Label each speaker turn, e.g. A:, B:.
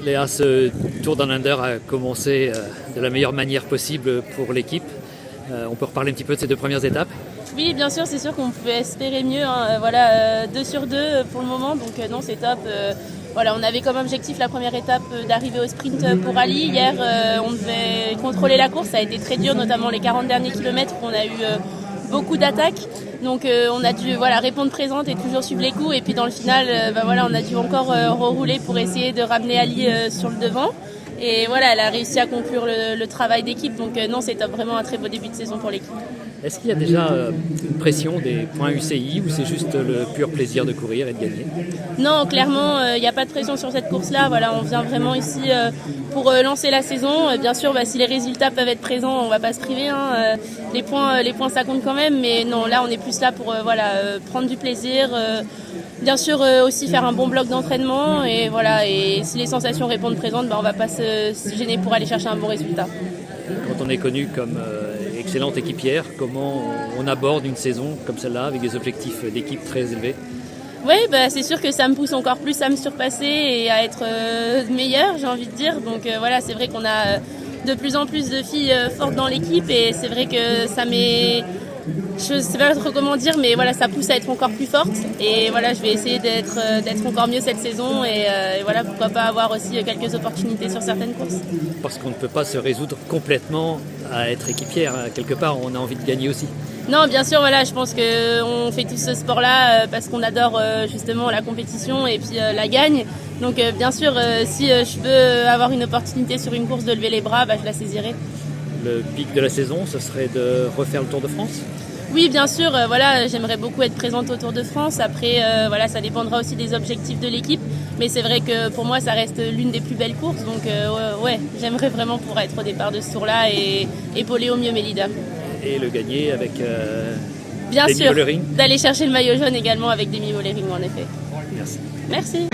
A: Léa, ce Tour Down Under a commencé de la meilleure manière possible pour l'équipe. On peut reparler un petit peu de ces deux premières étapes?
B: Oui, bien sûr, c'est sûr qu'on pouvait espérer mieux. Voilà, 2 sur 2 pour le moment, donc non, c'est top. Voilà, on avait comme objectif la première étape d'arriver au sprint pour Ali. Hier, on devait contrôler la course. Ça a été très dur, notamment les 40 derniers kilomètres où on a eu beaucoup d'attaques. Donc on a dû répondre présente et toujours suivre les coups. Et puis dans le final, on a dû encore rerouler pour essayer de ramener Ali sur le devant. Et voilà, elle a réussi à conclure le travail d'équipe. Donc non, c'est top, vraiment un très beau début de saison pour l'équipe.
A: Est-ce qu'il y a déjà une pression des points UCI ou c'est juste le pur plaisir de courir et de gagner?
B: Non, clairement, il n'y a pas de pression sur cette course-là. Voilà, on vient vraiment ici pour lancer la saison. Bien sûr, si les résultats peuvent être présents, on ne va pas se priver. Les points, ça compte quand même. Mais non, là, on est plus là pour prendre du plaisir. Bien sûr, aussi faire un bon bloc d'entraînement. Et voilà, et si les sensations répondent présentes, on ne va pas se gêner pour aller chercher un bon résultat.
A: Quand on est connu comme excellente équipière, comment on aborde une saison comme celle-là avec des objectifs d'équipe très élevés?
B: Oui, c'est sûr que ça me pousse encore plus à me surpasser et à être meilleure, j'ai envie de dire. Donc c'est vrai qu'on a de plus en plus de filles fortes dans l'équipe et c'est vrai que ça m'est... Je ne sais pas trop comment dire, mais voilà, ça pousse à être encore plus forte. Et voilà, je vais essayer d'être encore mieux cette saison et voilà, pourquoi pas avoir aussi quelques opportunités sur certaines courses.
A: Parce qu'on ne peut pas se résoudre complètement à être équipière. Quelque part, on a envie de gagner aussi.
B: Non, bien sûr, voilà, je pense qu'on fait tous ce sport-là parce qu'on adore justement la compétition et puis la gagne. Donc bien sûr, si je peux avoir une opportunité sur une course de lever les bras, je la saisirai.
A: Le pic de la saison, ce serait de refaire le Tour de France?
B: Oui, bien sûr, j'aimerais beaucoup être présente au Tour de France. Après, ça dépendra aussi des objectifs de l'équipe. Mais c'est vrai que pour moi, ça reste l'une des plus belles courses. Donc j'aimerais vraiment pouvoir être au départ de ce tour-là et épauler au mieux mes leaders.
A: Et le gagner avec
B: bien
A: Demi
B: sûr,
A: Vollering.
B: D'aller chercher le maillot jaune également avec Demi Vollering, en effet.
A: Merci.
B: Merci.